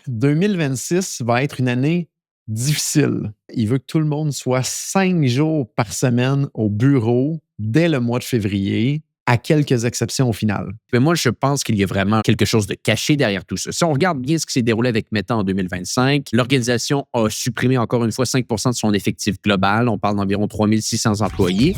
2026 va être une année difficile. Il veut que tout le monde soit 5 jours par semaine au bureau dès le mois de février, à quelques exceptions au final. Mais moi, je pense qu'il y a vraiment quelque chose de caché derrière tout ça. Si on regarde bien ce qui s'est déroulé avec Meta en 2025, l'organisation a supprimé encore une fois 5 de son effectif global. On parle d'environ 3600 employés.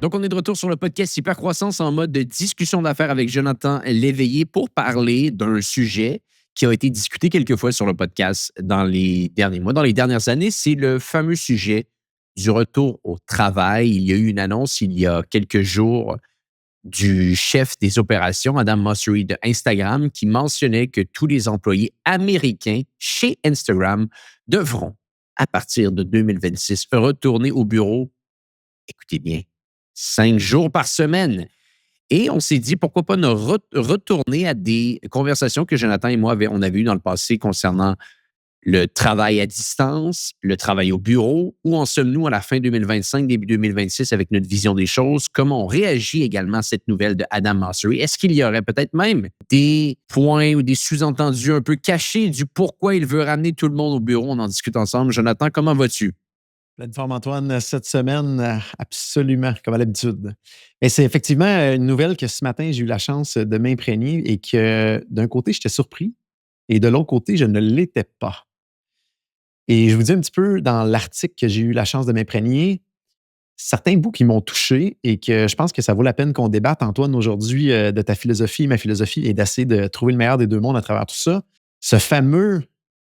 Donc, on est de retour sur le podcast Hypercroissance en mode de discussion d'affaires avec Jonathan Léveillé pour parler d'un sujet qui a été discuté quelques fois sur le podcast dans les derniers mois, dans les dernières années. C'est le fameux sujet du retour au travail. Il y a eu une annonce il y a quelques jours du chef des opérations, Adam Mosseri de Instagram, qui mentionnait que tous les employés américains chez Instagram devront, à partir de 2026, retourner au bureau. Écoutez bien, 5 jours par semaine. Et on s'est dit, pourquoi pas ne retourner à des conversations que Jonathan et moi, on avait eues dans le passé concernant le travail à distance, le travail au bureau. Où en sommes-nous à la fin 2025, début 2026 avec notre vision des choses? Comment on réagit également à cette nouvelle de Adam Mosseri? Est-ce qu'il y aurait peut-être même des points ou des sous-entendus un peu cachés du pourquoi il veut ramener tout le monde au bureau? On en discute ensemble. Jonathan, comment vas-tu? Pleine forme, Antoine, cette semaine, absolument, comme à l'habitude. Et c'est effectivement une nouvelle que ce matin, j'ai eu la chance de m'imprégner et que d'un côté, j'étais surpris et de l'autre côté, je ne l'étais pas. Et je vous dis un petit peu dans l'article que j'ai eu la chance de m'imprégner, certains bouts qui m'ont touché et que je pense que ça vaut la peine qu'on débatte, Antoine, aujourd'hui, de ta philosophie, ma philosophie, et d'essayer de trouver le meilleur des deux mondes à travers tout ça. Ce fameux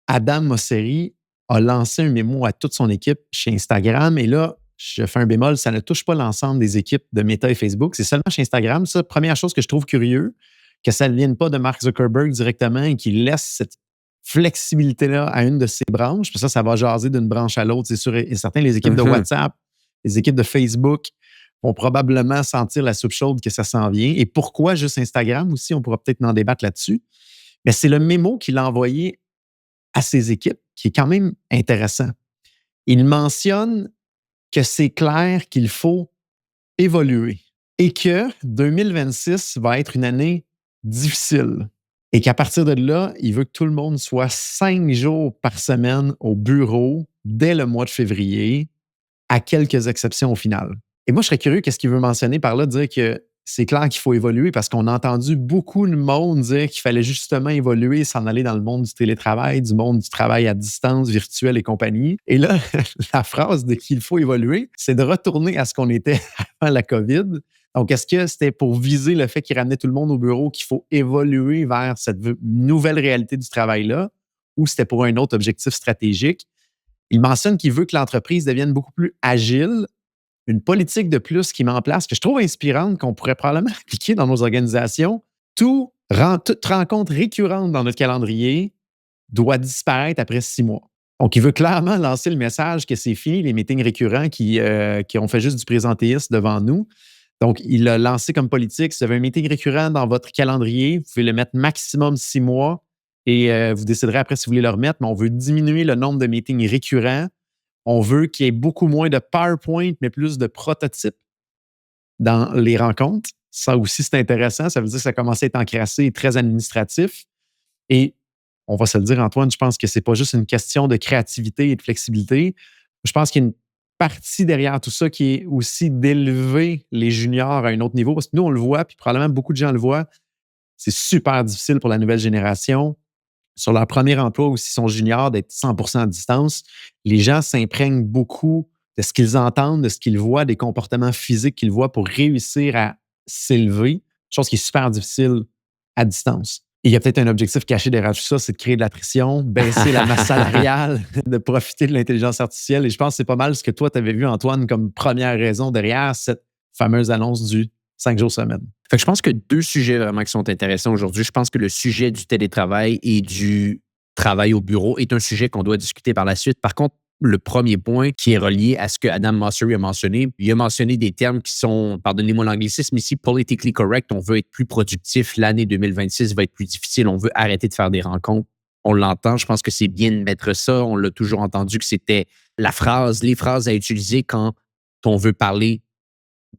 Adam Mosseri a lancé un mémo à toute son équipe chez Instagram. Et là, je fais un bémol, ça ne touche pas l'ensemble des équipes de Meta et Facebook. C'est seulement chez Instagram. Ça, première chose que je trouve curieux, que ça ne vienne pas de Mark Zuckerberg directement et qu'il laisse cette flexibilité-là à une de ses branches. Puis ça va jaser d'une branche à l'autre, c'est sûr et certain. Les équipes de WhatsApp, les équipes de Facebook vont probablement sentir la soupe chaude que ça s'en vient. Et pourquoi juste Instagram aussi? On pourra peut-être en débattre là-dessus. Mais c'est le mémo qu'il a envoyé à ses équipes qui est quand même intéressant. Il mentionne que c'est clair qu'il faut évoluer et que 2026 va être une année difficile et qu'à partir de là, il veut que tout le monde soit 5 jours par semaine au bureau dès le mois de février, à quelques exceptions au final. Et moi, je serais curieux, qu'est-ce qu'il veut mentionner par là, dire que c'est clair qu'il faut évoluer parce qu'on a entendu beaucoup de monde dire qu'il fallait justement évoluer, s'en aller dans le monde du télétravail, du monde du travail à distance, virtuel et compagnie. Et là, la phrase de qu'il faut évoluer, c'est de retourner à ce qu'on était avant la COVID. Donc, est-ce que c'était pour viser le fait qu'il ramenait tout le monde au bureau, qu'il faut évoluer vers cette nouvelle réalité du travail-là, ou c'était pour un autre objectif stratégique? Il mentionne qu'il veut que l'entreprise devienne beaucoup plus agile, une politique de plus qu'il met en place que je trouve inspirante, qu'on pourrait probablement appliquer dans nos organisations. Toute rencontre récurrente dans notre calendrier doit disparaître après 6 mois. Donc, il veut clairement lancer le message que c'est fini, les meetings récurrents qui ont fait juste du présentéisme devant nous. Donc, il a lancé comme politique, si vous avez un meeting récurrent dans votre calendrier, vous pouvez le mettre maximum 6 mois et vous déciderez après si vous voulez le remettre, mais on veut diminuer le nombre de meetings récurrents. On veut qu'il y ait beaucoup moins de PowerPoint, mais plus de prototypes dans les rencontres. Ça aussi, c'est intéressant. Ça veut dire que ça commence à être encrassé et très administratif. Et on va se le dire, Antoine, je pense que ce n'est pas juste une question de créativité et de flexibilité. Je pense qu'il y a une partie derrière tout ça qui est aussi d'élever les juniors à un autre niveau. Parce que nous, on le voit, puis probablement beaucoup de gens le voient. C'est super difficile pour la nouvelle génération. Sur leur premier emploi ou s'ils sont juniors, d'être 100% à distance, les gens s'imprègnent beaucoup de ce qu'ils entendent, de ce qu'ils voient, des comportements physiques qu'ils voient pour réussir à s'élever, chose qui est super difficile à distance. Et il y a peut-être un objectif caché derrière tout ça, c'est de créer de l'attrition, baisser la masse salariale, de profiter de l'intelligence artificielle. Et je pense que c'est pas mal ce que toi, tu avais vu, Antoine, comme première raison derrière cette fameuse annonce du 5 jours semaine. Fait que je pense que 2 sujets vraiment qui sont intéressants aujourd'hui. Je pense que le sujet du télétravail et du travail au bureau est un sujet qu'on doit discuter par la suite. Par contre, le premier point qui est relié à ce que Adam Mosseri a mentionné, il a mentionné des termes qui sont, pardonnez-moi l'anglicisme ici, politically correct. On veut être plus productif. L'année 2026 va être plus difficile. On veut arrêter de faire des rencontres. On l'entend. Je pense que c'est bien de mettre ça. On l'a toujours entendu que c'était les phrases à utiliser quand on veut parler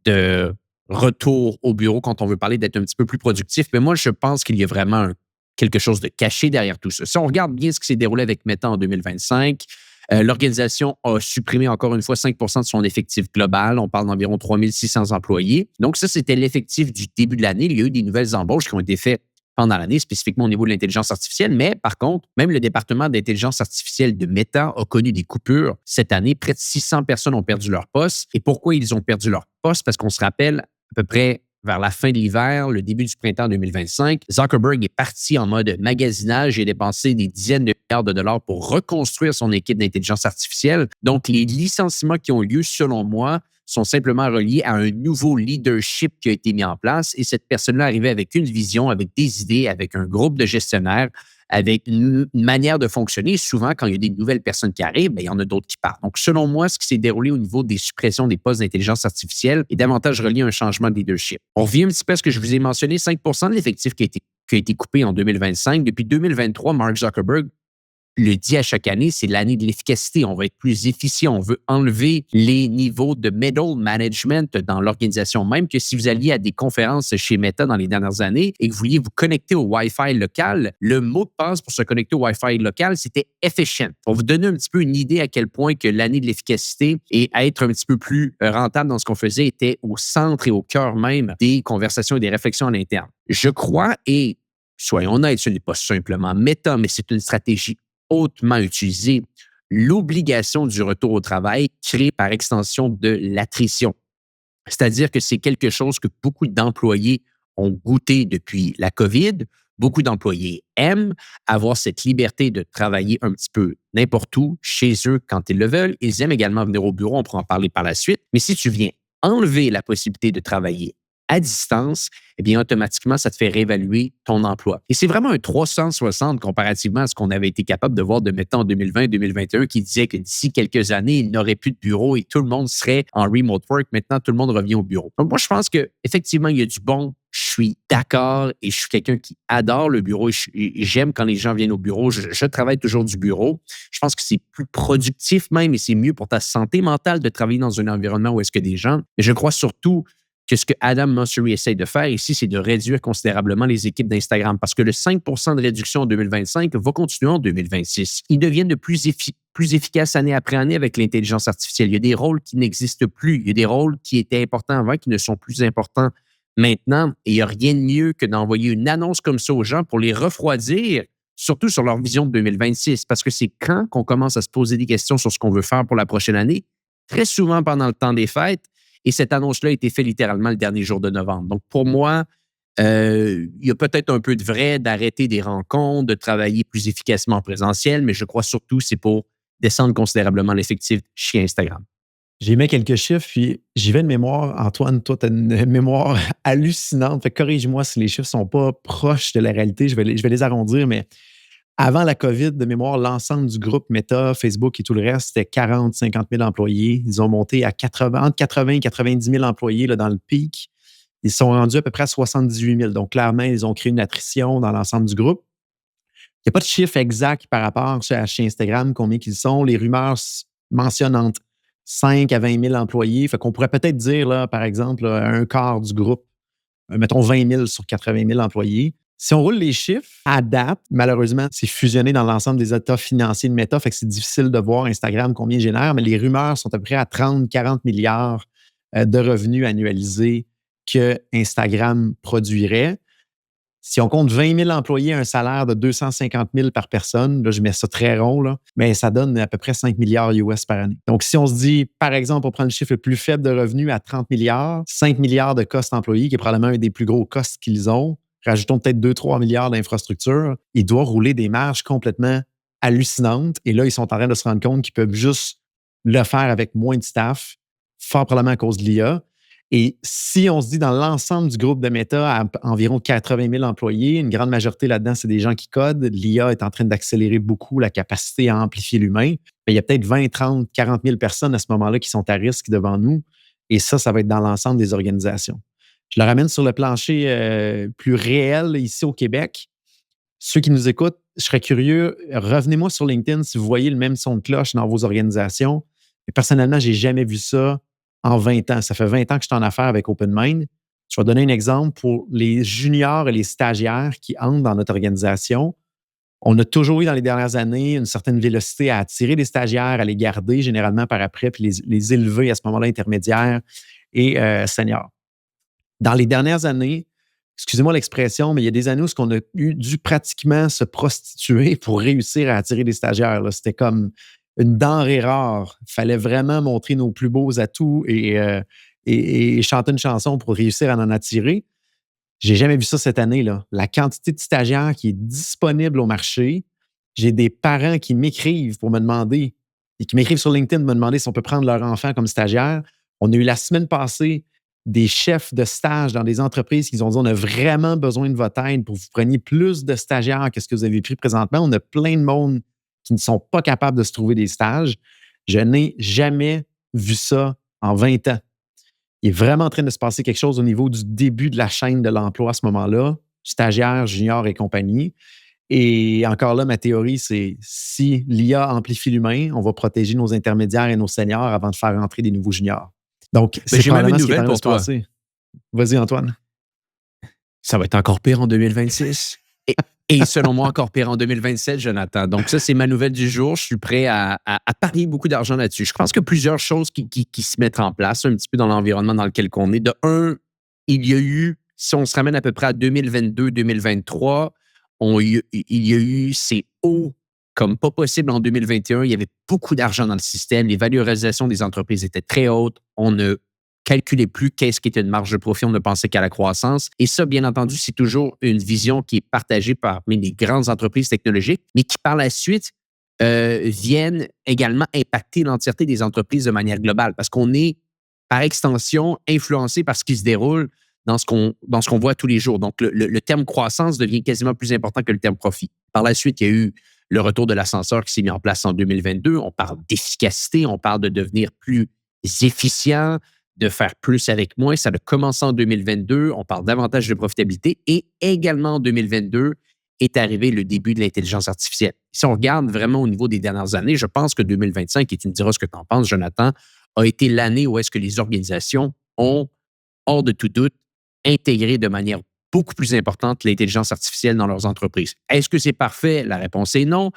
de retour au bureau quand on veut parler d'être un petit peu plus productif. Mais moi, je pense qu'il y a vraiment quelque chose de caché derrière tout ça. Si on regarde bien ce qui s'est déroulé avec Meta en 2025, l'organisation a supprimé encore une fois 5 de son effectif global. On parle d'environ 3 600 employés. Donc ça, c'était l'effectif du début de l'année. Il y a eu des nouvelles embauches qui ont été faites pendant l'année, spécifiquement au niveau de l'intelligence artificielle. Mais par contre, même le département d'intelligence artificielle de Meta a connu des coupures cette année. Près de 600 personnes ont perdu leur poste. Et pourquoi ils ont perdu leur poste? Parce qu'on se rappelle, à peu près vers la fin de l'hiver, le début du printemps 2025, Zuckerberg est parti en mode magasinage et a dépensé des dizaines de milliards de dollars pour reconstruire son équipe d'intelligence artificielle. Donc, les licenciements qui ont lieu, selon moi, sont simplement reliés à un nouveau leadership qui a été mis en place. Et cette personne-là arrivait avec une vision, avec des idées, avec un groupe de gestionnaires, avec une manière de fonctionner. Souvent, quand il y a des nouvelles personnes qui arrivent, bien, il y en a d'autres qui partent. Donc, selon moi, ce qui s'est déroulé au niveau des suppressions des postes d'intelligence artificielle est davantage relié à un changement de leadership. On revient un petit peu à ce que je vous ai mentionné, 5 de l'effectif qui a été coupé en 2025. Depuis 2023, Mark Zuckerberg le dit à chaque année, c'est l'année de l'efficacité. On va être plus efficient. On veut enlever les niveaux de middle management dans l'organisation. Même que si vous alliez à des conférences chez Meta dans les dernières années et que vous vouliez vous connecter au Wi-Fi local, le mot de passe pour se connecter au Wi-Fi local, c'était efficient. Pour vous donner un petit peu une idée à quel point que l'année de l'efficacité et être un petit peu plus rentable dans ce qu'on faisait était au centre et au cœur même des conversations et des réflexions à l'interne. Je crois, et soyons honnêtes, ce n'est pas simplement Meta, mais c'est une stratégie hautement utilisée, l'obligation du retour au travail crée par extension de l'attrition. C'est-à-dire que c'est quelque chose que beaucoup d'employés ont goûté depuis la COVID. Beaucoup d'employés aiment avoir cette liberté de travailler un petit peu n'importe où, chez eux, quand ils le veulent. Ils aiment également venir au bureau, on pourra en parler par la suite. Mais si tu viens enlever la possibilité de travailler à distance, eh bien, automatiquement, ça te fait réévaluer ton emploi. Et c'est vraiment un 360 comparativement à ce qu'on avait été capable de voir de Meta en 2020-2021 qui disait que d'ici quelques années, il n'aurait plus de bureau et tout le monde serait en remote work. Maintenant, tout le monde revient au bureau. Donc, moi, je pense qu'effectivement, il y a du bon. Je suis d'accord et je suis quelqu'un qui adore le bureau. Et j'aime quand les gens viennent au bureau. Je travaille toujours du bureau. Je pense que c'est plus productif même et c'est mieux pour ta santé mentale de travailler dans un environnement où est-ce que des gens. Mais je crois surtout que ce que Adam Mosseri essaye de faire ici, c'est de réduire considérablement les équipes d'Instagram parce que le 5 de réduction en 2025 va continuer en 2026. Ils deviennent de plus efficaces année après année avec l'intelligence artificielle. Il y a des rôles qui n'existent plus. Il y a des rôles qui étaient importants avant qui ne sont plus importants maintenant. Et il n'y a rien de mieux que d'envoyer une annonce comme ça aux gens pour les refroidir, surtout sur leur vision de 2026. Parce que c'est quand qu'on commence à se poser des questions sur ce qu'on veut faire pour la prochaine année? Très souvent pendant le temps des fêtes. Et cette annonce-là a été faite littéralement le dernier jour de novembre. Donc, pour moi, il y a peut-être un peu de vrai d'arrêter des rencontres, de travailler plus efficacement en présentiel, mais je crois surtout que c'est pour descendre considérablement l'effectif chez Instagram. J'ai mis quelques chiffres, puis j'y vais de mémoire. Antoine, toi, tu as une mémoire hallucinante. Fait que corrige-moi si les chiffres ne sont pas proches de la réalité. Je vais les arrondir, mais avant la COVID, de mémoire, l'ensemble du groupe Meta, Facebook et tout le reste, c'était 40-50 000 employés. Ils ont monté à 80, entre 80 et 90 000 employés là, dans le pic. Ils sont rendus à peu près à 78 000. Donc, clairement, ils ont créé une attrition dans l'ensemble du groupe. Il n'y a pas de chiffre exact par rapport à chez Instagram, combien qu'ils sont. Les rumeurs mentionnent entre 5 à 20 000 employés. Fait qu'on pourrait peut-être dire, là, par exemple, là, un quart du groupe, mettons 20 000 sur 80 000 employés. Si on roule les chiffres, à date, malheureusement, c'est fusionné dans l'ensemble des états financiers de Meta, fait que c'est difficile de voir Instagram combien il génère, mais les rumeurs sont à peu près à 30-40 milliards de revenus annualisés que Instagram produirait. Si on compte 20 000 employés, un salaire de 250 000 par personne, là, je mets ça très rond, là, mais ça donne à peu près 5 milliards US par année. Donc, si on se dit, par exemple, on prend le chiffre le plus faible de revenus à 30 milliards, 5 milliards de cost employés, qui est probablement un des plus gros costs qu'ils ont, rajoutons peut-être 2-3 milliards d'infrastructures, ils doivent rouler des marges complètement hallucinantes. Et là, ils sont en train de se rendre compte qu'ils peuvent juste le faire avec moins de staff, fort probablement à cause de l'IA. Et si on se dit dans l'ensemble du groupe de Meta, à environ 80 000 employés, une grande majorité là-dedans, c'est des gens qui codent. L'IA est en train d'accélérer beaucoup la capacité à amplifier l'humain. Il y a peut-être 20, 30, 40 000 personnes à ce moment-là qui sont à risque devant nous. Et ça va être dans l'ensemble des organisations. Je le ramène sur le plancher plus réel ici au Québec. Ceux qui nous écoutent, je serais curieux, revenez-moi sur LinkedIn si vous voyez le même son de cloche dans vos organisations. Mais personnellement, je n'ai jamais vu ça en 20 ans. Ça fait 20 ans que je suis en affaires avec OpenMind. Je vais donner un exemple pour les juniors et les stagiaires qui entrent dans notre organisation. On a toujours eu dans les dernières années une certaine vélocité à attirer des stagiaires, à les garder généralement par après, puis les élever à ce moment-là intermédiaires et seniors. Dans les dernières années, excusez-moi l'expression, mais il y a des années où on a dû pratiquement se prostituer pour réussir à attirer des stagiaires. Là. C'était comme une denrée rare. Il fallait vraiment montrer nos plus beaux atouts et chanter une chanson pour réussir à en attirer. J'ai jamais vu ça cette année, là. La quantité de stagiaires qui est disponible au marché. J'ai des parents qui m'écrivent pour me demander, et qui m'écrivent sur LinkedIn pour me demander si on peut prendre leur enfant comme stagiaire. On a eu la semaine passée des chefs de stage dans des entreprises qui nous ont dit on a vraiment besoin de votre aide pour que vous preniez plus de stagiaires que ce que vous avez pris présentement. On a plein de monde qui ne sont pas capables de se trouver des stages. Je n'ai jamais vu ça en 20 ans. Il est vraiment en train de se passer quelque chose au niveau du début de la chaîne de l'emploi à ce moment-là, stagiaires, juniors et compagnie. Et encore là, ma théorie, c'est si l'IA amplifie l'humain, on va protéger nos intermédiaires et nos seniors avant de faire rentrer des nouveaux juniors. Donc, Ben, c'est j'ai même une probablement ce qui est en nouvelle train de pour se toi. passer. Vas-y, Antoine. Ça va être encore pire en 2026. Et selon moi, encore pire en 2027, Jonathan. Donc, ça, c'est ma nouvelle du jour. Je suis prêt à parier beaucoup d'argent là-dessus. Je pense que plusieurs choses qui se mettent en place un petit peu dans l'environnement dans lequel on est. De un, il y a eu, si on se ramène à peu près à 2022-2023, il y a eu ces hauts comme pas possible en 2021. Il y avait beaucoup d'argent dans le système. Les valorisations des entreprises étaient très hautes. On ne calculait plus qu'est-ce qui était une marge de profit, on ne pensait qu'à la croissance. Et ça, bien entendu, c'est toujours une vision qui est partagée parmi les grandes entreprises technologiques, mais qui par la suite viennent également impacter l'entièreté des entreprises de manière globale, parce qu'on est, par extension, influencé par ce qui se déroule dans ce qu'on voit tous les jours. Donc, le terme croissance devient quasiment plus important que le terme profit. Par la suite, il y a eu le retour de l'ascenseur qui s'est mis en place en 2022. On parle d'efficacité, on parle de devenir plus efficient, de faire plus avec moins. Ça a commencé en 2022. On parle davantage de profitabilité. Et également en 2022 est arrivé le début de l'intelligence artificielle. Si on regarde vraiment au niveau des dernières années, je pense que 2025, et tu me diras ce que tu en penses, Jonathan, a été l'année où est-ce que les organisations ont, hors de tout doute, intégré de manière beaucoup plus importante l'intelligence artificielle dans leurs entreprises. Est-ce que c'est parfait? La réponse est non.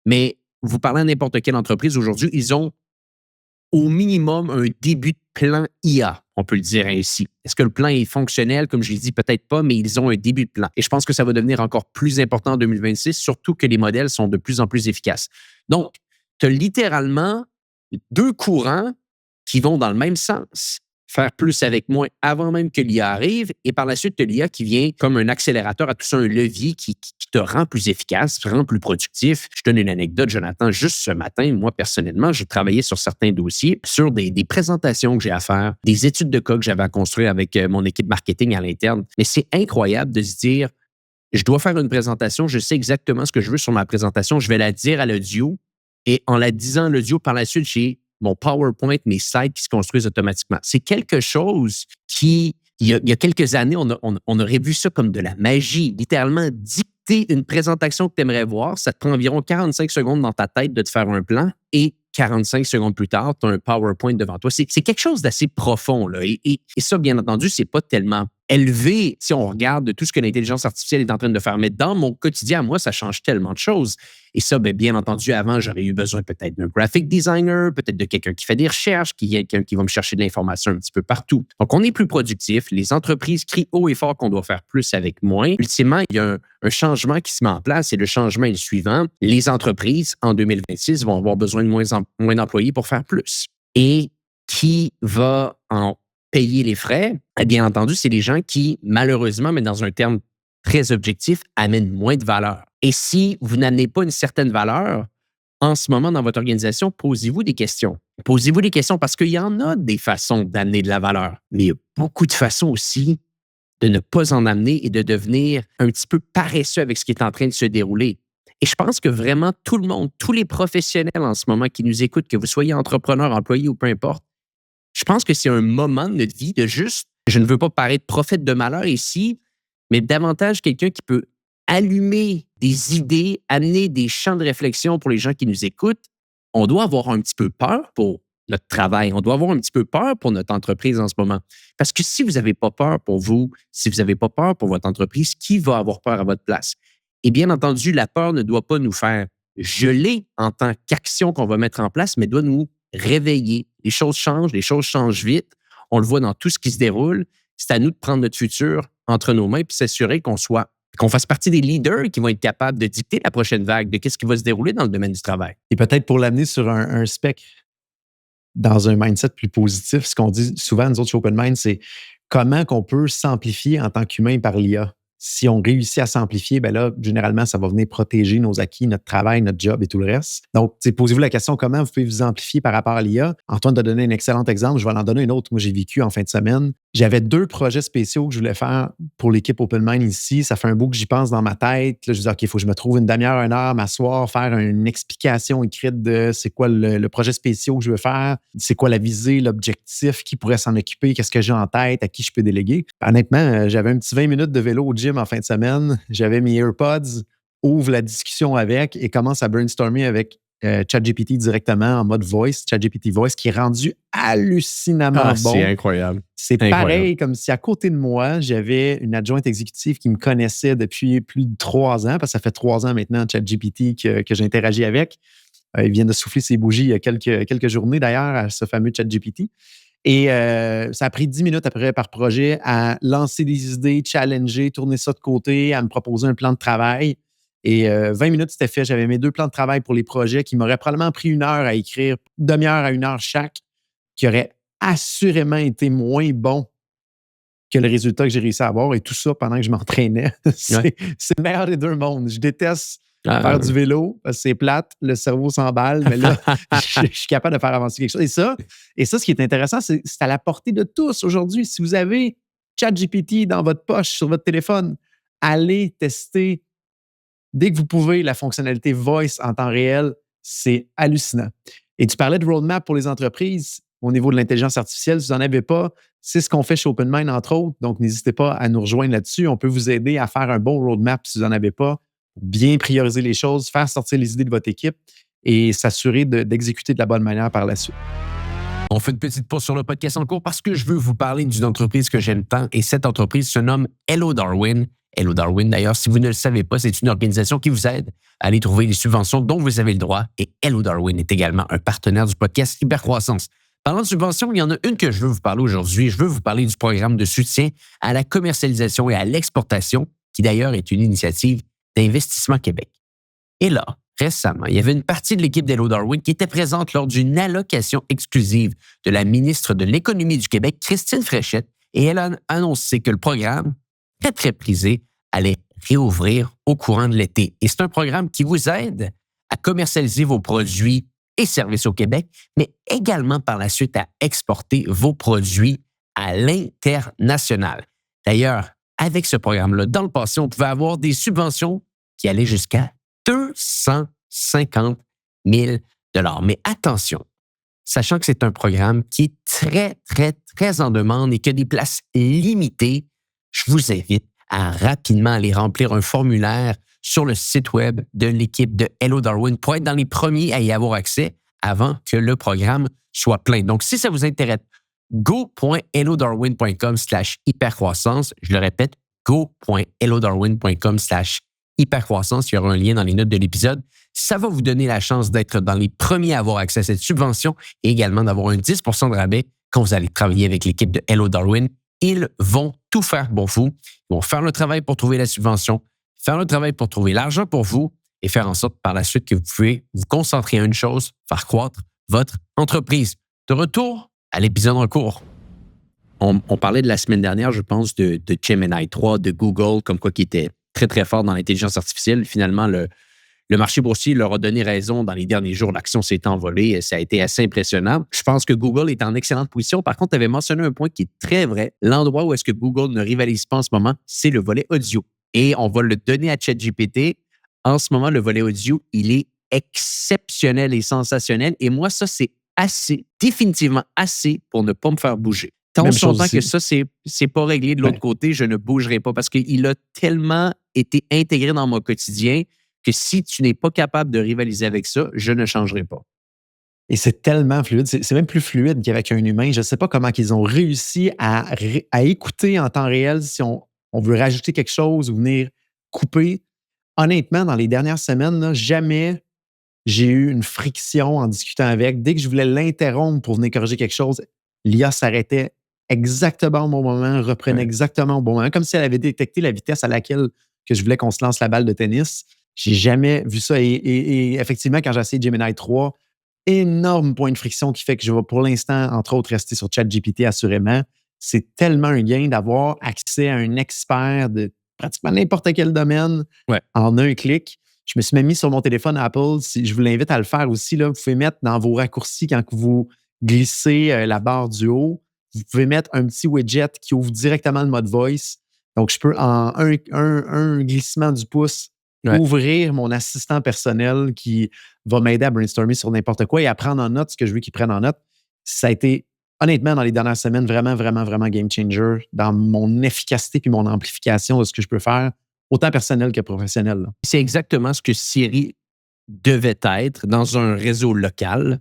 Mais vous parlez à n'importe quelle entreprise aujourd'hui, ils ont au minimum un début de plan IA, on peut le dire ainsi. Est-ce que le plan est fonctionnel? Comme je l'ai dit, peut-être pas, mais ils ont un début de plan. Et je pense que ça va devenir encore plus important en 2026, surtout que les modèles sont de plus en plus efficaces. Donc, tu as littéralement deux courants qui vont dans le même sens. Faire plus avec moins avant même que l'IA arrive, et par la suite, tu as l'IA qui vient comme un accélérateur, à tout ça, un levier qui te rend plus efficace, te rend plus productif. Je donne une anecdote, Jonathan. Juste ce matin, moi, personnellement, j'ai travaillé sur certains dossiers, sur des présentations que j'ai à faire, des études de cas que j'avais à construire avec mon équipe marketing à l'interne. Mais c'est incroyable de se dire, je dois faire une présentation, je sais exactement ce que je veux sur ma présentation, je vais la dire à l'audio, et en la disant à l'audio, par la suite, j'ai mon PowerPoint, mes slides qui se construisent automatiquement. C'est quelque chose qui, il y a quelques années, on aurait vu ça comme de la magie. Littéralement, dicter une présentation que tu aimerais voir, ça te prend environ 45 secondes dans ta tête de te faire un plan et 45 secondes plus tard, tu as un PowerPoint devant toi. C'est quelque chose d'assez profond, là. Et ça, bien entendu, c'est pas tellement élevé si on regarde tout ce que l'intelligence artificielle est en train de faire. Mais dans mon quotidien, moi, ça change tellement de choses. Et ça, bien entendu, avant, j'aurais eu besoin peut-être d'un graphic designer, peut-être de quelqu'un qui fait des recherches, quelqu'un qui va me chercher de l'information un petit peu partout. Donc, on est plus productif. Les entreprises crient haut et fort qu'on doit faire plus avec moins. Ultimement, il y a un changement qui se met en place et le changement est le suivant. Les entreprises, en 2026, vont avoir besoin de moins d'employés pour faire plus. Et qui va en payer les frais? Bien entendu, c'est les gens qui, malheureusement, mais dans un terme très objectif, amènent moins de valeur. Et si vous n'amenez pas une certaine valeur, en ce moment, dans votre organisation, posez-vous des questions. Posez-vous des questions parce qu'il y en a des façons d'amener de la valeur, mais il y a beaucoup de façons aussi de ne pas en amener et de devenir un petit peu paresseux avec ce qui est en train de se dérouler. Et je pense que vraiment tout le monde, tous les professionnels en ce moment qui nous écoutent, que vous soyez entrepreneur, employé ou peu importe, je pense que c'est un moment de notre vie de juste, je ne veux pas paraître prophète de malheur ici, mais davantage quelqu'un qui peut allumer des idées, amener des champs de réflexion pour les gens qui nous écoutent. On doit avoir un petit peu peur pour notre travail. On doit avoir un petit peu peur pour notre entreprise en ce moment. Parce que si vous n'avez pas peur pour vous, si vous n'avez pas peur pour votre entreprise, qui va avoir peur à votre place? Et bien entendu, la peur ne doit pas nous faire geler en tant qu'action qu'on va mettre en place, mais doit nous réveiller. Les choses changent vite. On le voit dans tout ce qui se déroule. C'est à nous de prendre notre futur entre nos mains et s'assurer qu'on fasse partie des leaders qui vont être capables de dicter la prochaine vague de qu'est-ce qui va se dérouler dans le domaine du travail. Et peut-être pour l'amener sur un spectre dans un mindset plus positif, ce qu'on dit souvent, nous autres, chez Open Mind, c'est comment qu'on peut s'amplifier en tant qu'humain par l'IA. Si on réussit à s'amplifier, ben là, généralement, ça va venir protéger nos acquis, notre travail, notre job et tout le reste. Donc, posez-vous la question comment vous pouvez vous amplifier par rapport à l'IA. Antoine t'a donné un excellent exemple. Je vais en donner un autre. Moi, j'ai vécu en fin de semaine. J'avais 2 projets spéciaux que je voulais faire pour l'équipe Open Mind ici. Ça fait un bout que j'y pense dans ma tête. Là, je me dis, OK, il faut que je me trouve une demi-heure, une heure, m'asseoir, faire une explication écrite de c'est quoi le projet spécial que je veux faire, c'est quoi la visée, l'objectif, qui pourrait s'en occuper, qu'est-ce que j'ai en tête, à qui je peux déléguer. Honnêtement, j'avais un petit 20 minutes de vélo au gym en fin de semaine. J'avais mes AirPods, ouvre la discussion avec et commence à brainstormer avec ChatGPT directement en mode voice, ChatGPT Voice, qui est rendu hallucinamment bon. C'est incroyable. C'est pareil comme si à côté de moi, j'avais une adjointe exécutive qui me connaissait depuis plus de 3 ans, parce que ça fait 3 ans maintenant, ChatGPT, que j'interagis avec. Il vient de souffler ses bougies il y a quelques journées d'ailleurs, à ce fameux ChatGPT. Et ça a pris 10 minutes après par projet à lancer des idées, challenger, tourner ça de côté, à me proposer un plan de travail. Et 20 minutes, c'était fait. J'avais mes 2 plans de travail pour les projets qui m'auraient probablement pris 1 heure à écrire, demi-heure à 1 heure chaque, qui auraient assurément été moins bons que le résultat que j'ai réussi à avoir. Et tout ça pendant que je m'entraînais. C'est le meilleur des 2 mondes. Je déteste faire du vélo parce que c'est plate, le cerveau s'emballe, mais là, je suis capable de faire avancer quelque chose. Et ça, ce qui est intéressant, c'est à la portée de tous aujourd'hui. Si vous avez ChatGPT dans votre poche, sur votre téléphone, allez tester dès que vous pouvez la fonctionnalité Voice en temps réel. C'est hallucinant. Et tu parlais de roadmap pour les entreprises au niveau de l'intelligence artificielle. Si vous n'en avez pas, c'est ce qu'on fait chez OpenMind, entre autres. Donc, n'hésitez pas à nous rejoindre là-dessus. On peut vous aider à faire un bon roadmap si vous n'en avez pas, pour bien prioriser les choses, faire sortir les idées de votre équipe et s'assurer d'exécuter de la bonne manière par la suite. On fait une petite pause sur le podcast en cours parce que je veux vous parler d'une entreprise que j'aime tant et cette entreprise se nomme Hello Darwin. Hello Darwin, d'ailleurs, si vous ne le savez pas, c'est une organisation qui vous aide à aller trouver les subventions dont vous avez le droit et Hello Darwin est également un partenaire du podcast Hypercroissance. Parlant de subventions, il y en a une que je veux vous parler aujourd'hui. Je veux vous parler du programme de soutien à la commercialisation et à l'exportation qui d'ailleurs est une initiative d'Investissement Québec. Et là, récemment, il y avait une partie de l'équipe d'Hello Darwin qui était présente lors d'une allocation exclusive de la ministre de l'Économie du Québec, Christine Fréchette, et elle a annoncé que le programme, très, très prisé, allait réouvrir au courant de l'été. Et c'est un programme qui vous aide à commercialiser vos produits et services au Québec, mais également par la suite à exporter vos produits à l'international. D'ailleurs, avec ce programme-là, dans le passé, on pouvait avoir des subventions qui allaient jusqu'à 250 000 $. Mais attention, sachant que c'est un programme qui est très, très, très en demande et qui a des places limitées, je vous invite à rapidement aller remplir un formulaire sur le site web de l'équipe de Hello Darwin pour être dans les premiers à y avoir accès avant que le programme soit plein. Donc, si ça vous intéresse, go.hellodarwin.com/hypercroissance. Je le répète, go.hellodarwin.com/hypercroissance. Il y aura un lien dans les notes de l'épisode. Ça va vous donner la chance d'être dans les premiers à avoir accès à cette subvention et également d'avoir un 10 % de rabais quand vous allez travailler avec l'équipe de Hello Darwin. Ils vont tout faire pour vous. Ils vont faire le travail pour trouver la subvention, faire le travail pour trouver l'argent pour vous et faire en sorte par la suite que vous pouvez vous concentrer à une chose, faire croître votre entreprise. De retour à l'épisode en cours. On parlait de la semaine dernière, je pense, de Gemini 3, de Google, comme quoi qui était très, très fort dans l'intelligence artificielle. Finalement, le marché boursier leur a donné raison dans les derniers jours. L'action s'est envolée et ça a été assez impressionnant. Je pense que Google est en excellente position. Par contre, tu avais mentionné un point qui est très vrai. L'endroit où est-ce que Google ne rivalise pas en ce moment, c'est le volet audio. Et on va le donner à ChatGPT. En ce moment, le volet audio, il est exceptionnel et sensationnel. Et moi, ça, c'est définitivement assez pour ne pas me faire bouger. Tant longtemps que ça, c'est pas réglé de l'autre côté, je ne bougerai pas parce qu'il a tellement été intégré dans mon quotidien que si tu n'es pas capable de rivaliser avec ça, je ne changerai pas. Et c'est tellement fluide. C'est même plus fluide qu'avec un humain. Je ne sais pas comment ils ont réussi à écouter en temps réel si on veut rajouter quelque chose ou venir couper. Honnêtement, dans les dernières semaines, là, jamais j'ai eu une friction en discutant avec. Dès que je voulais l'interrompre pour venir corriger quelque chose, l'IA s'arrêtait exactement au bon moment, reprenait Ouais. exactement au bon moment, comme si elle avait détecté la vitesse à laquelle que je voulais qu'on se lance la balle de tennis. J'ai jamais vu ça. Et effectivement, quand j'ai essayé Gemini 3, énorme point de friction qui fait que je vais pour l'instant, entre autres, rester sur ChatGPT assurément. C'est tellement un gain d'avoir accès à un expert de pratiquement n'importe quel domaine Ouais. en un clic. Je me suis même mis sur mon téléphone Apple. Je vous l'invite à le faire aussi. Là, vous pouvez mettre dans vos raccourcis quand vous glissez la barre du haut, vous pouvez mettre un petit widget qui ouvre directement le mode voice. Donc, je peux en un glissement du pouce Ouais. ouvrir mon assistant personnel qui va m'aider à brainstormer sur n'importe quoi et à prendre en note ce que je veux qu'il prenne en note. Ça a été, honnêtement, dans les dernières semaines, vraiment, vraiment, vraiment game changer dans mon efficacité puis mon amplification de ce que je peux faire, autant personnel que professionnel. Là. C'est exactement ce que Siri devait être dans un réseau local,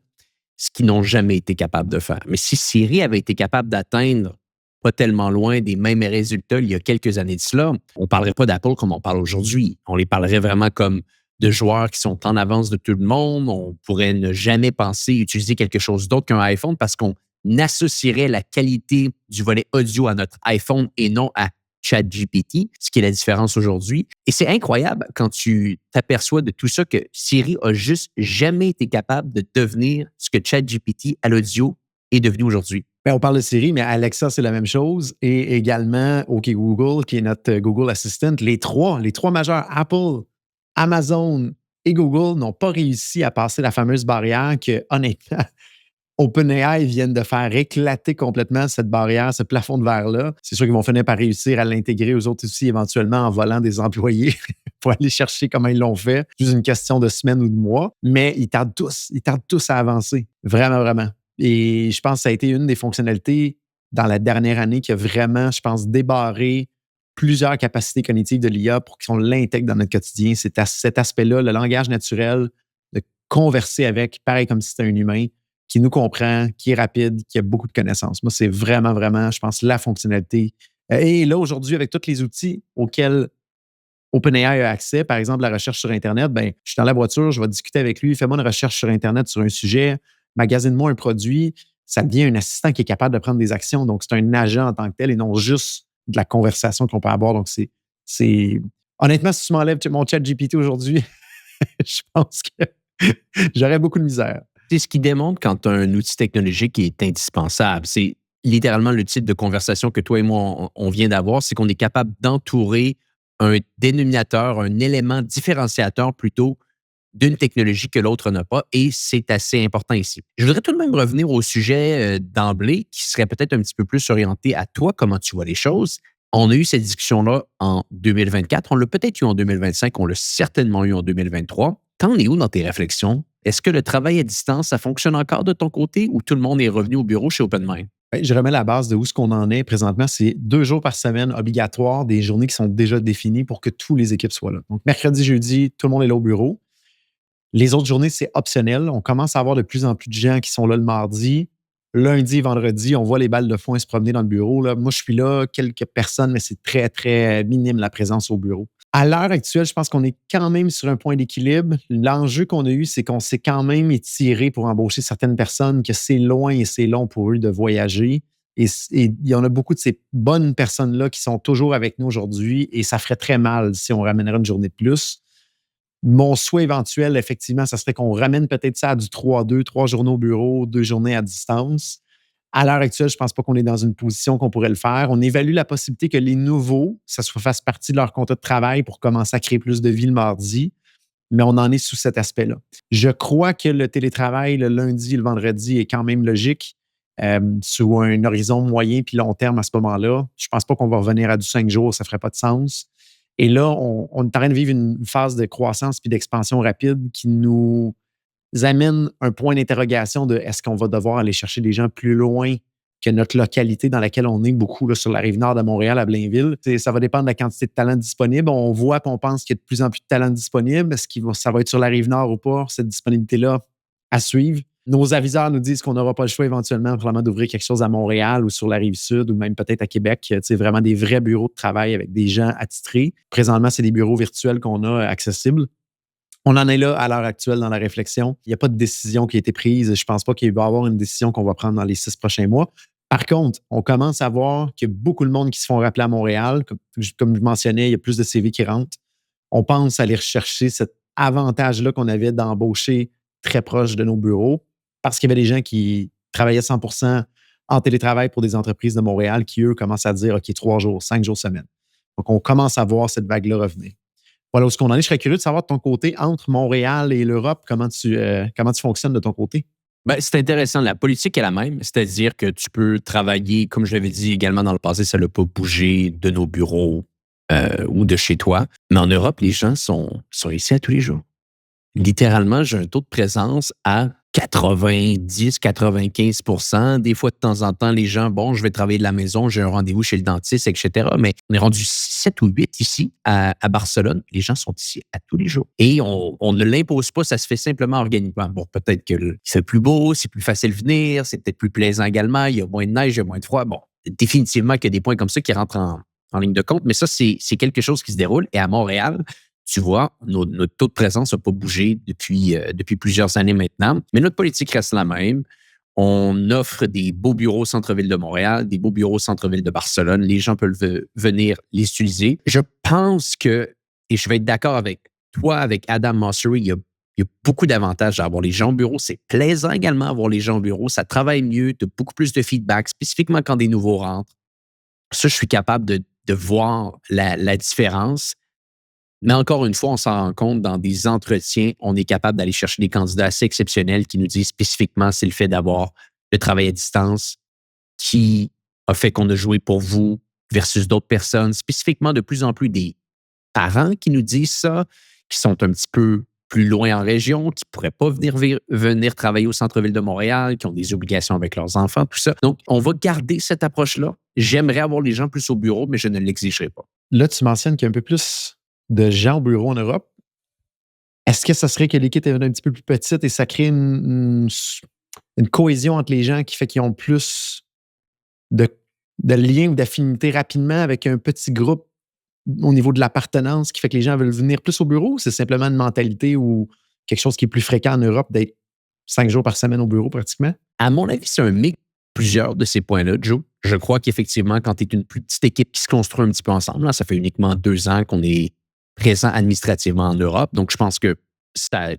ce qu'ils n'ont jamais été capables de faire. Mais si Siri avait été capable d'atteindre pas tellement loin des mêmes résultats il y a quelques années de cela, on ne parlerait pas d'Apple comme on parle aujourd'hui. On les parlerait vraiment comme de joueurs qui sont en avance de tout le monde. On pourrait ne jamais penser utiliser quelque chose d'autre qu'un iPhone parce qu'on associerait la qualité du volet audio à notre iPhone et non à ChatGPT, ce qui est la différence aujourd'hui. Et c'est incroyable quand tu t'aperçois de tout ça que Siri a juste jamais été capable de devenir ce que ChatGPT à l'audio est devenu aujourd'hui. Ben, on parle de Siri, mais Alexa, c'est la même chose. Et également, OK Google, qui est notre Google Assistant, les trois majeurs, Apple, Amazon et Google, n'ont pas réussi à passer la fameuse barrière que, honnêtement, OpenAI viennent de faire éclater complètement cette barrière, ce plafond de verre-là. C'est sûr qu'ils vont finir par réussir à l'intégrer aux autres aussi, éventuellement, en volant des employés pour aller chercher comment ils l'ont fait. Juste une question de semaines ou de mois. Mais ils tardent tous à avancer. Vraiment, vraiment. Et je pense que ça a été une des fonctionnalités dans la dernière année qui a vraiment, je pense, débarré plusieurs capacités cognitives de l'IA pour qu'on l'intègre dans notre quotidien. C'est cet aspect-là, le langage naturel, de converser avec, pareil comme si c'était un humain, qui nous comprend, qui est rapide, qui a beaucoup de connaissances. Moi, c'est vraiment, vraiment, je pense, la fonctionnalité. Et là, aujourd'hui, avec tous les outils auxquels OpenAI a accès, par exemple, la recherche sur Internet, ben, je suis dans la voiture, je vais discuter avec lui, fais-moi une recherche sur Internet sur un sujet, magasine-moi un produit. Ça devient un assistant qui est capable de prendre des actions. Donc, c'est un agent en tant que tel et non juste de la conversation qu'on peut avoir. Donc, c'est... Honnêtement, si tu m'enlèves mon chat GPT aujourd'hui, je pense que j'aurais beaucoup de misère. C'est ce qui démontre quand tu as un outil technologique qui est indispensable. C'est littéralement le type de conversation que toi et moi, on vient d'avoir, c'est qu'on est capable d'entourer un dénominateur, un élément différenciateur plutôt d'une technologie que l'autre n'a pas, et c'est assez important ici. Je voudrais tout de même revenir au sujet d'emblée, qui serait peut-être un petit peu plus orienté à toi, comment tu vois les choses. On a eu cette discussion-là en 2024, on l'a peut-être eu en 2025, on l'a certainement eu en 2023. T'en es où dans tes réflexions? Est-ce que le travail à distance, ça fonctionne encore de ton côté ou tout le monde est revenu au bureau chez OpenMind? Ben, je remets la base de où ce qu'on en est présentement. C'est 2 jours par semaine obligatoires, des journées qui sont déjà définies pour que toutes les équipes soient là. Donc, mercredi, jeudi, tout le monde est là au bureau. Les autres journées, c'est optionnel. On commence à avoir de plus en plus de gens qui sont là le mardi. Lundi, vendredi, on voit les balles de foin se promener dans le bureau. Là. Moi, je suis là, quelques personnes, mais c'est très, très minime la présence au bureau. À l'heure actuelle, je pense qu'on est quand même sur un point d'équilibre. L'enjeu qu'on a eu, c'est qu'on s'est quand même étiré pour embaucher certaines personnes, que c'est loin et c'est long pour eux de voyager. Et il y en a beaucoup de ces bonnes personnes-là qui sont toujours avec nous aujourd'hui et ça ferait très mal si on ramènerait une journée de plus. Mon souhait éventuel, effectivement, ça serait qu'on ramène peut-être ça à du 3-2, 3 journées au bureau, 2 journées à distance. À l'heure actuelle, je ne pense pas qu'on est dans une position qu'on pourrait le faire. On évalue la possibilité que les nouveaux, ça fasse partie de leur contrat de travail pour commencer à créer plus de vie le mardi, mais on en est sous cet aspect-là. Je crois que le télétravail le lundi et le vendredi est quand même logique sur un horizon moyen puis long terme à ce moment-là. Je ne pense pas qu'on va revenir à du 5 jours, ça ne ferait pas de sens. Et là, on est en train de vivre une phase de croissance puis d'expansion rapide qui nous amène un point d'interrogation de est-ce qu'on va devoir aller chercher des gens plus loin que notre localité dans laquelle on est beaucoup là, sur la rive nord de Montréal, à Blainville. Ça va dépendre de la quantité de talent disponible. On voit et on pense qu'il y a de plus en plus de talent disponible. Est-ce que ça va être sur la rive nord ou pas, cette disponibilité-là à suivre? Nos aviseurs nous disent qu'on n'aura pas le choix éventuellement probablement d'ouvrir quelque chose à Montréal ou sur la Rive-Sud ou même peut-être à Québec. Tu sais, vraiment des vrais bureaux de travail avec des gens attitrés. Présentement, c'est des bureaux virtuels qu'on a accessibles. On en est là à l'heure actuelle dans la réflexion. Il n'y a pas de décision qui a été prise. Je ne pense pas qu'il va y avoir une décision qu'on va prendre dans les 6 prochains mois. Par contre, on commence à voir qu'il y a beaucoup de monde qui se font rappeler à Montréal. Comme je mentionnais, il y a plus de CV qui rentrent. On pense aller rechercher cet avantage-là qu'on avait d'embaucher très proche de nos bureaux parce qu'il y avait des gens qui travaillaient 100% en télétravail pour des entreprises de Montréal qui, eux, commencent à dire OK, 3 jours, 5 jours semaine. Donc, on commence à voir cette vague-là revenir. Voilà où ce qu'on en est. Je serais curieux de savoir de ton côté, entre Montréal et l'Europe, comment tu fonctionnes de ton côté? Ben, c'est intéressant. La politique est la même, c'est-à-dire que tu peux travailler, comme je l'avais dit également dans le passé, ça n'a pas bougé de nos bureaux ou de chez toi. Mais en Europe, les gens sont ici à tous les jours. Littéralement, j'ai un taux de présence à 90-95 %. Des fois, de temps en temps, les gens, bon, je vais travailler de la maison, j'ai un rendez-vous chez le dentiste, etc. Mais on est rendu 7 ou 8 ici à Barcelone. Les gens sont ici à tous les jours. Et on ne l'impose pas, ça se fait simplement organiquement. Bon, peut-être qu'il fait plus beau, c'est plus facile de venir, c'est peut-être plus plaisant également, il y a moins de neige, il y a moins de froid. Bon, définitivement qu'il y a des points comme ça qui rentrent en ligne de compte, mais ça, c'est quelque chose qui se déroule. Et à Montréal, tu vois, notre taux de présence n'a pas bougé depuis plusieurs années maintenant, mais notre politique reste la même. On offre des beaux bureaux au centre-ville de Montréal, des beaux bureaux au centre-ville de Barcelone. Les gens peuvent venir les utiliser. Je pense que, et je vais être d'accord avec toi, avec Adam Mosseri, il y a beaucoup d'avantages à avoir les gens au bureau. C'est plaisant également d'avoir les gens au bureau. Ça travaille mieux, tu as beaucoup plus de feedback, spécifiquement quand des nouveaux rentrent. Ça, je suis capable de voir la différence. Mais encore une fois, on s'en rend compte dans des entretiens, on est capable d'aller chercher des candidats assez exceptionnels qui nous disent spécifiquement c'est le fait d'avoir le travail à distance qui a fait qu'on a joué pour vous versus d'autres personnes. Spécifiquement, de plus en plus des parents qui nous disent ça, qui sont un petit peu plus loin en région, qui ne pourraient pas venir travailler au centre-ville de Montréal, qui ont des obligations avec leurs enfants, tout ça. Donc, on va garder cette approche-là. J'aimerais avoir les gens plus au bureau, mais je ne l'exigerai pas. Là, tu mentionnes qu'il y a un peu plus de gens au bureau en Europe. Est-ce que ça serait que l'équipe est un petit peu plus petite et ça crée une cohésion entre les gens qui fait qu'ils ont plus de liens ou d'affinités rapidement avec un petit groupe au niveau de l'appartenance qui fait que les gens veulent venir plus au bureau? Ou c'est simplement une mentalité ou quelque chose qui est plus fréquent en Europe d'être 5 jours par semaine au bureau pratiquement? À mon avis, c'est un mix de plusieurs de ces points-là, Joe. Je crois qu'effectivement, quand tu es une plus petite équipe qui se construit un petit peu ensemble, là, ça fait uniquement 2 ans qu'on est présent administrativement en Europe. Donc, je pense que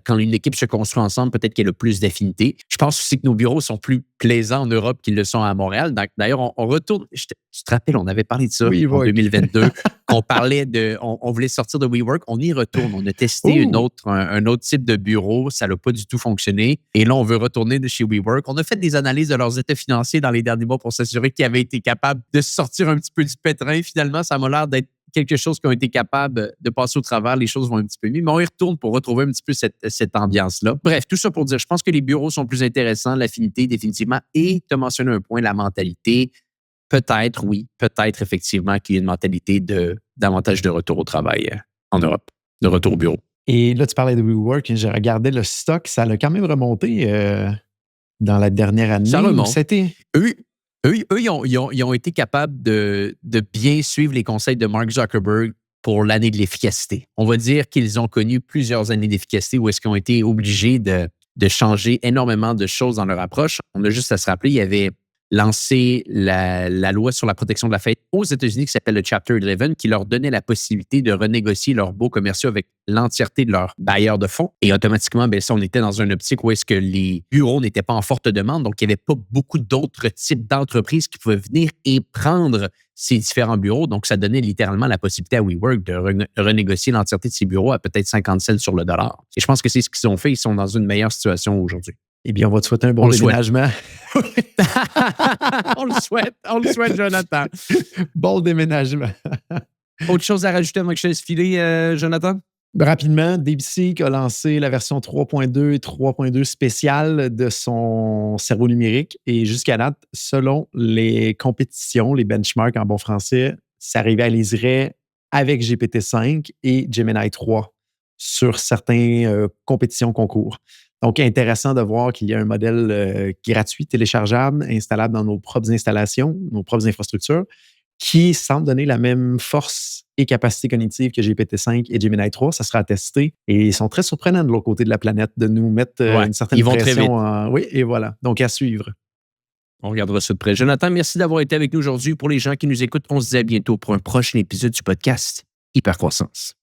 quand une équipe se construit ensemble, peut-être qu'il y a le plus d'affinité. Je pense aussi que nos bureaux sont plus plaisants en Europe qu'ils le sont à Montréal. D'ailleurs, on retourne. Tu te rappelles, on avait parlé de ça en 2022, qu'on parlait on voulait sortir de WeWork. On y retourne. On a testé un autre type de bureau. Ça n'a pas du tout fonctionné. Et là, on veut retourner de chez WeWork. On a fait des analyses de leurs états financiers dans les derniers mois pour s'assurer qu'ils avaient été capables de sortir un petit peu du pétrin. Finalement, ça m'a l'air d'être quelque chose qui ont été capables de passer au travers, les choses vont un petit peu mieux, mais on y retourne pour retrouver un petit peu cette ambiance-là. Bref, tout ça pour dire, je pense que les bureaux sont plus intéressants, l'affinité définitivement, et tu as mentionné un point, la mentalité. Peut-être, oui, peut-être effectivement qu'il y a une mentalité davantage de retour au travail en Europe, de retour au bureau. Et là, tu parlais de WeWork, j'ai regardé le stock, ça a quand même remonté dans la dernière année. Ça remonte. C'était... Eux, ils ont été capables de bien suivre les conseils de Mark Zuckerberg pour l'année de l'efficacité. On va dire qu'ils ont connu plusieurs années d'efficacité où est-ce qu'ils ont été obligés de changer énormément de choses dans leur approche. On a juste à se rappeler, il y avait lancé la loi sur la protection de la faillite aux États-Unis qui s'appelle le Chapter 11 qui leur donnait la possibilité de renégocier leurs baux commerciaux avec l'entièreté de leurs bailleurs de fonds. Et automatiquement, ça, on était dans une optique où est-ce que les bureaux n'étaient pas en forte demande, donc il n'y avait pas beaucoup d'autres types d'entreprises qui pouvaient venir et prendre ces différents bureaux. Donc, ça donnait littéralement la possibilité à WeWork de renégocier l'entièreté de ces bureaux à peut-être 50 cents sur le dollar. Et je pense que c'est ce qu'ils ont fait. Ils sont dans une meilleure situation aujourd'hui. Eh bien, on va te souhaiter un bon déménagement. On le souhaite, Jonathan. Bon déménagement. Autre chose à rajouter avant que je te laisse filer, Jonathan? Rapidement, DeepSeek a lancé la version 3.2 et 3.2 spéciale de son cerveau numérique. Et jusqu'à date, selon les compétitions, les benchmarks en bon français, ça rivaliserait avec GPT-5 et Gemini 3 sur certaines compétitions concours. Donc, intéressant de voir qu'il y a un modèle gratuit, téléchargeable, installable dans nos propres installations, nos propres infrastructures, qui semble donner la même force et capacité cognitive que GPT-5 et Gemini 3. Ça sera à tester. Et ils sont très surprenants de l'autre côté de la planète de nous mettre Ouais, une certaine ils vont très vite. pression. Oui, et voilà. Donc, à suivre. On regardera ça de près. Jonathan, merci d'avoir été avec nous aujourd'hui. Pour les gens qui nous écoutent, on se dit à bientôt pour un prochain épisode du podcast Hypercroissance.